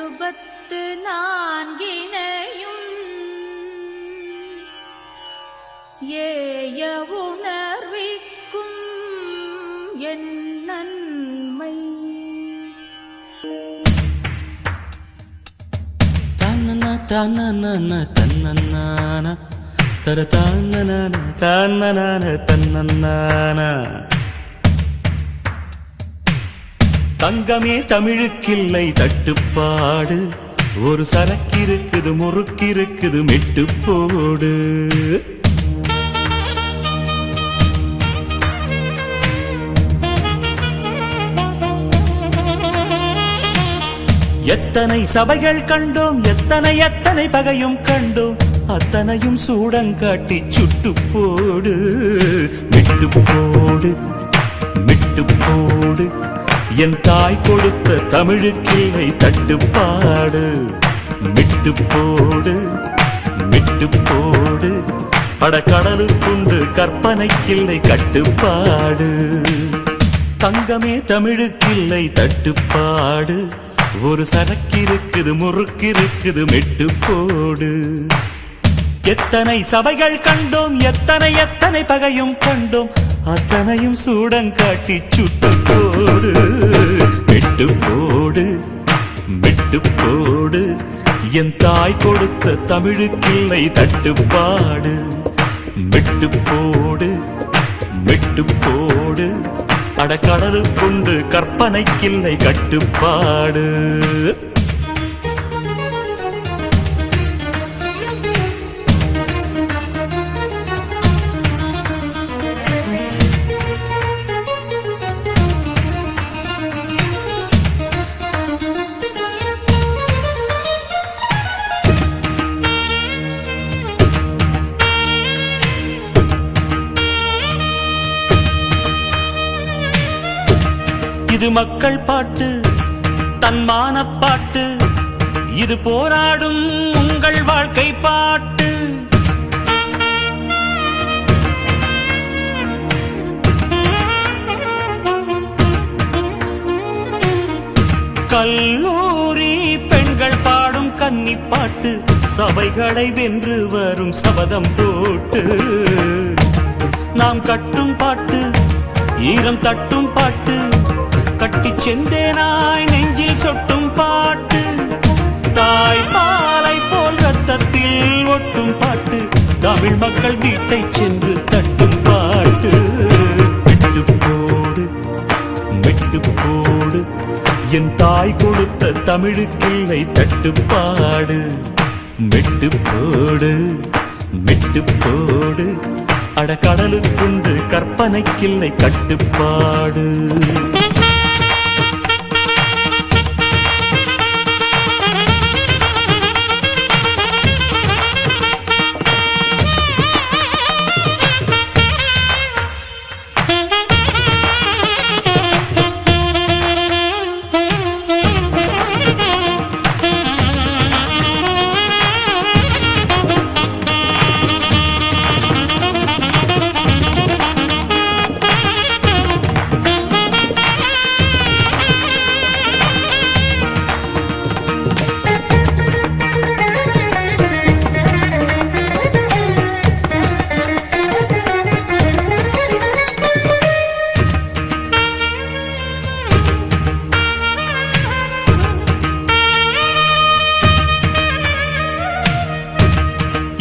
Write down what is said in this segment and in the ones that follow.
64 ஏய உணர்விக்கும் என் நன்மை. தன்னன தன்னன தன்னன தர தன்னன தன்னன தன்னன. தங்கமே தமிழுக்கில்லை தட்டுப்பாடு, ஒரு சரக்கிருக்குது முறுக்கிருக்குது மெட்டு போடு. எத்தனை சபைகள் கண்டோம், எத்தனை எத்தனை பகையும் கண்டோம், அத்தனையும் சூடங்காட்டி சுட்டு போடு. மெட்டு போடு மெட்டு போடு, என் தாய் கொடுத்த தமிழுக்கில்லை தட்டுப்பாடு. மெட்டு போடு மெட்டு போடு, அடக்கடலுக்குண்டு கற்பனைக்கில்லை கட்டுப்பாடு. தங்கமே தமிழுக்கில்லை தட்டுப்பாடு, ஒரு சரக்கிருக்குது முறுக்கிருக்குது மெட்டு போடு. எத்தனை சபைகள் கண்டோம், எத்தனை எத்தனை பகையும் கண்டோம், அத்தனையும் சூடங்காட்டி சுட்டு போடு. மெட்டு போடு மெட்டு போடு, என் தாய் கொடுத்த தமிழுக்கில்லை தட்டுப்பாடு. மெட்டு போடு மெட்டு போடு, அடக்கடலுக்குண்டு கற்பனைக்கில்லை கட்டுப்பாடு. இது மக்கள் பாட்டு, தன்மான பாட்டு, இது போராடும் உங்கள் வாழ்க்கை பாட்டு. கல்லூரி பெண்கள் பாடும் கன்னி பாட்டு, சபைகளை வென்று வரும் சபதம் போட்டு. நாம் கட்டும் பாட்டு, ஈரம் தட்டும் பாட்டு, கட்டி செந்தேனாய் நெஞ்சில் சொட்டும் பாட்டு. தாய் பாலை போல் ரத்தத்தில் ஒட்டும் பாட்டு, தமிழ் மக்கள் வீட்டை சென்று தட்டும் பாட்டு. மெட்டு போடு மெட்டு போடு, என் தாய் கொடுத்த தமிழுக்கில்லை தட்டுப்பாடு. மெட்டு போடு மெட்டு போடு, அடக்கடலுக்குண்டு கற்பனைக்கில்லை கட்டுப்பாடு.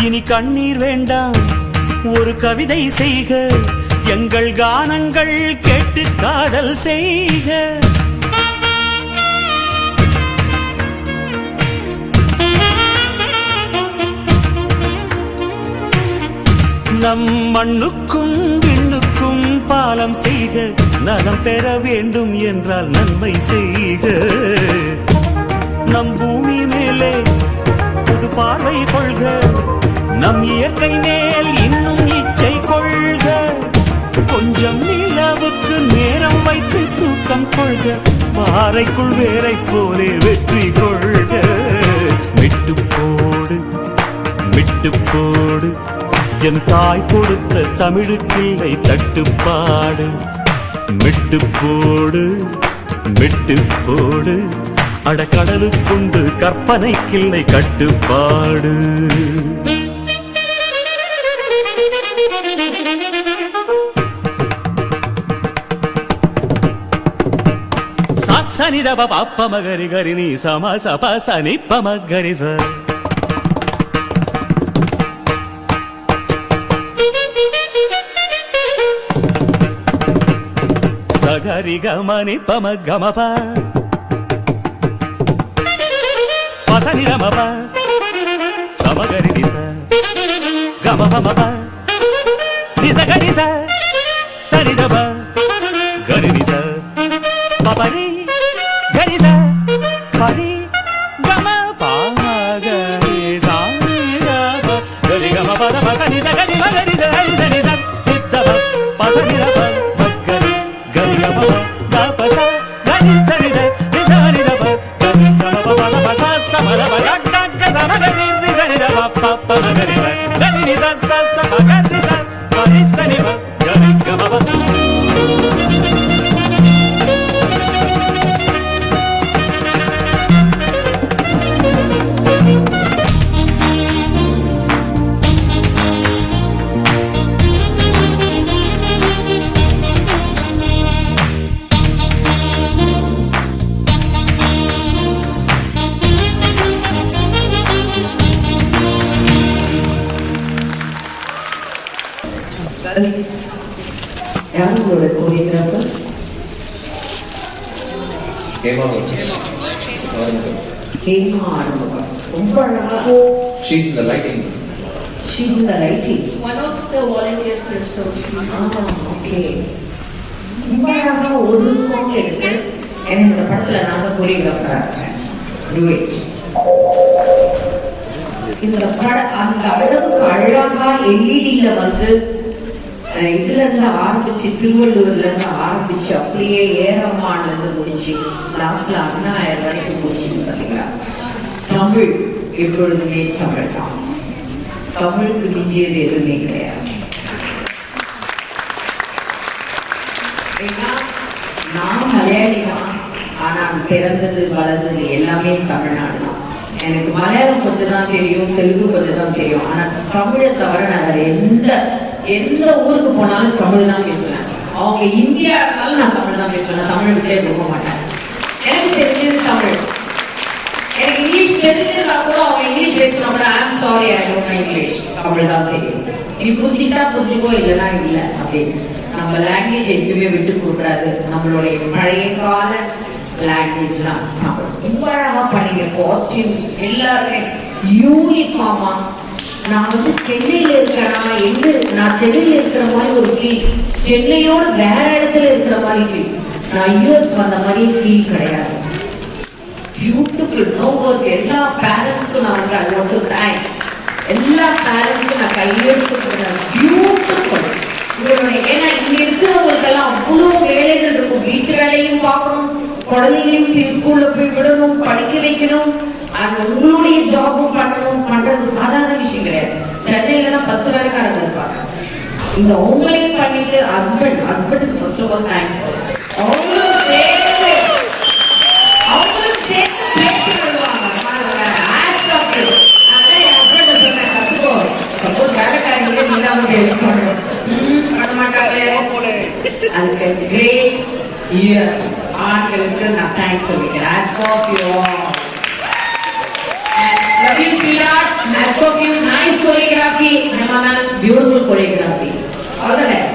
இனி கண்ணீர் வேண்டாம், ஒரு கவிதை செய்க, எங்கள் கானங்கள் கேட்டு காதல் செய்க. நம் மண்ணுக்கும் விண்ணுக்கும் பாலம் செய்க, நலம் பெற வேண்டும் என்றால் நன்மை செய்க. நம் பூமி மேலே புது பார்வை கொள்க, நம் இயற்கை மேல் இன்னும் இச்சை கொள்க. கொஞ்சம் நிலவுக்கு நேரம் வைத்து தூக்கம் கொள்க, பாறைக்குள் வேரை போலே வெற்றி கொள்க. மெட்டு போடு மெட்டு போடு, என் தாய் கொடுத்த தமிழுக்கில்லை தட்டுப்பாடு. மெட்டு போடு மெட்டு போடு, அடக்கடலுக்குண்டு கற்பனைக்கில்லை கட்டுப்பாடு. சனிதப பாப்ப மகரி கரி நீ சம சப சனி பமகரி ச சகரி கமனி பம கமப பசனி ரமப சமகரி நிச கமபமப நிசகரி ச சரிதப கரி நிச பபரி கரிசா பரி கம பாகரி சானிதப கரி கம பத பகனி தகரி மகரி தரி தரி சத்திதப பதனி ரப மகரி கரி கம தபச கரி சரித நிசானிதப கரி கம பத பச சமர பக கக சமகரி நிகரி ரப பப்ப மகரி கரி நிச ச மகரி ச பரி சனிப கரி கம யாரோட கோரியோகிராஃபர்? ஹேமா ஆரம்பம். ரொம்ப அழகா. She's in the lighting. She's in the lighting. One of the volunteers here, so she's okay. ரொம்ப அழகா ஒரு சாங் எடுத்து எனக்கு இந்த படத்துல நான் தான் கோரியோகிராஃபரா இருக்கேன். Duet. இந்த படம் அந்த அளவுக்கு அழகா எல்இடியில வந்து இதுல இருந்து ஆரம்பிச்சு திருவள்ளூர்ல இருந்து ஆரம்பிச்சு அப்படியே ஏரம்மான்ல இருந்து முடிச்சு லாஸ்ட்ல அண்ணாயிரம் வரைக்கும் முடிச்சுன்னு பாத்தீங்களா. தமிழ் எப்பொழுதுமே தமிழ் தான். தமிழுக்கு மிஞ்சியது எதுவுமே கிடையாது. ஏன்னா நான் மலையாளி தான், ஆனா பிறந்தது வளர்ந்தது எல்லாமே தமிழ்நாடு தான். எனக்கு மலையாளம் கொஞ்சம் தான் தெரியும், தெலுங்கு கொஞ்சம் தான் தெரியும். ஆனா தமிழை தவிர நான் வேற எந்த ஊருக்கு போனாலும் தமிழ் தான் பேசுவேன். அவங்க இந்தியா இருந்தாலும் நான் தமிழ் தான் பேசுவேன். தமிழ் விட்டே போக மாட்டேன். எனக்கு தெரிஞ்சது தமிழ். எனக்கு இங்கிலீஷ் தெரிஞ்சதா கூட அவங்க இங்கிலீஷ் பேசுறவங்க I'm sorry I don't know English, Tamil தான் தெரியும். நீ புரிஞ்சுட்டா புரிஞ்சுக்கோ, இல்லைன்னா இல்லை அப்படின்னு. நம்ம லாங்குவேஜ் எதுவுமே விட்டு கொடுக்குறாது. நம்மளுடைய பழைய கால லாங்குவேஜ் தான் தமிழ். ரொம்ப அழகா பண்ணீங்க. காஸ்டியூம்ஸ் எல்லாருமே யூனிஃபார்மா. நான் வந்து சென்னையில இருக்கேன்னா நான் சென்னையில இருக்கிற மாதிரி ஒரு ஃபீல், சென்னையோட வேற இடத்துல இருக்கிற மாதிரி ஃபீல். நான் யூஎஸ் வந்த மாதிரி ஃபீல் கிடையாது. Beautiful, no words. எல்லா பேரண்ட்ஸ்க்கும் நான் வந்து ஐ வாண்ட் டு தேங்க். எல்லா பேரண்ட்ஸ்க்கும் நான் கையெழுத்து கொடுக்குறேன். பியூட்டிஃபுல். ஏன்னா இங்க இருக்கிறவங்களுக்கெல்லாம் அவ்வளோ வேலைகள் இருக்கும். வீட்டு வேலையும் பார்க்கணும், குழந்தைங்களையும் ஸ்கூல்ல போய் விடணும், படிக்க வைக்கணும், உங்களுடைய ஜாபும் பண்ணணும். பண்றது சாதாரண விஷயம் கிடையாது. சென்னையில 10 வேலைக்காரங்க இருப்பாங்க. இந்த உங்களையும் பண்ணிட்டு ஹஸ்பண்டுக்கு ஃபர்ஸ்ட் ஆஃப் ஆல் தேங்க்ஸ். அவங்களும் சேர்த்து பேசி விடுவாங்க. கத்துக்கோ. சப்போஸ் வேலைக்காரங்களே நீதான் ஹெல்ப் பண்ணணும், பண்ண மாட்டாங்க. அதுக்கு கிரேட் இயர்ஸ் ஆண்களுக்கு நான் தேங்க்ஸ் சொல்லிக்கிறேன். Hats off you all. Love you, sweetheart. Hats off you. Nice choreography. Hema ma'am, beautiful choreography. All the best.